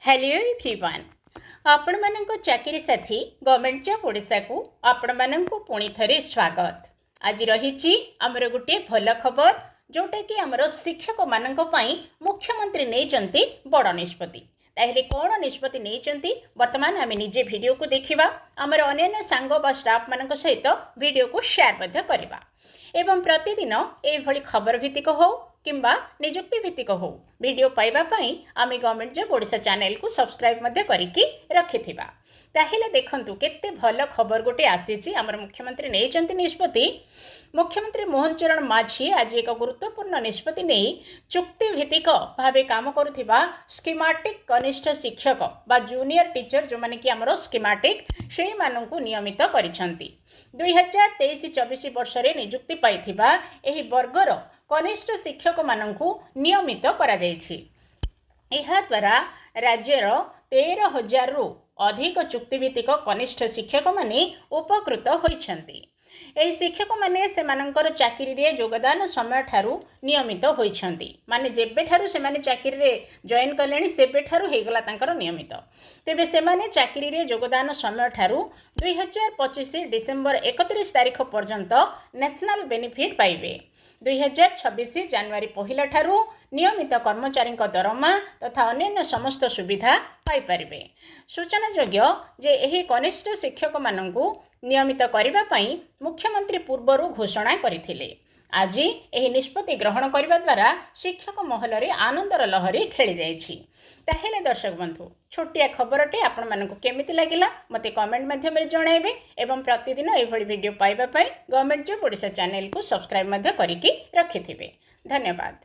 Hello everyone आपण मानक चाकरी साथी गवर्नमेंट जॉब ओडिशा को आपण मानक पुणी थरे स्वागत। आज रही आमर गोटे भल खबर जोटा कि आमर शिक्षक मानक पई मुख्यमंत्री नहीं बड़ निष्पत्ति। ताहले कौन निष्पत्ति नहीं वर्तमान आम निजे वीडियो को देखा आमर अन्य सांग बा स्टाफ मान सहित वीडियो को शेयर करवा एवं प्रतिदिन ये खबर भित्तिक हो किंबा निजुक्ति भित्तिक हो वीडियो पाइबापी आम गवर्नमेंट जॉब ओडिशा चैनल को सब्सक्राइब करके रखिथिबा। ताहेले देखंतु केते भल खबर गोटे आसीछि आमर मुख्यमंत्री नहीं निष्पत्ति। मुख्यमंत्री मोहन चरण माझी आज एक गुरुत्वपूर्ण निष्पत्ति नहीं चुक्ति भित्तिक भाव काम करुथिबा स्कीमाटिक कनिष्ठ शिक्षक बा जूनियर टीचर जो माने कि आमर स्कीमाटिक से माननकु नियमित करिसंती। 2023-24 वर्ष रे नियुक्ति पाइथिबा एही वर्गर कनिष्ठ शिक्षक माननकु नियमित करा जायछि। एहा द्वारा राज्यर 13,000 रु अधिक चुक्तिभित्तिक कनिष्ठ शिक्षक माने उपकृत होइछन्ति। एही शिक्षक माने सेमानंकर चाकरी रे योगदान समय ठारू नियमित होइछन्ति। माने जेबे ठारू सेमाने चाकरी रे जॉइन कलेनी सेबे ठारू हेगला तांकर नियमित। तेबे सेमाने चाकरी रे योगदान समय ठारू 2025 डिसेंबर 31 तारिख पर्यंत नेशनल बेनिफिट पाइबे। 2026 जनवरी पहिला ठारू नियमित कर्मचारी दरमा तथा अन्य समस्त सुविधा पाई परिबे। सूचना योग्य जे एही कनिष्ठ शिक्षक माननकु नियमित करिबा पई मुख्यमंत्री पूर्वरु घोषणा करिथिले। आज एही निष्पत्ति ग्रहण करबा द्वारा शिक्षक महल रे आनंदर लहरी खेली जायछि। ताहेले दर्शक बंधु छोटिया खबरटे आपण मानकु केमिति लागिला मते कमेंट माध्यम रे जणाइबे एवं प्रतिदिन एभଳି वीडियो पाइबा पई गवर्नमेंट जॉब ओडिशा चैनल को सब्सक्राइब मध्य करिकि रखिथिबे। धन्यवाद।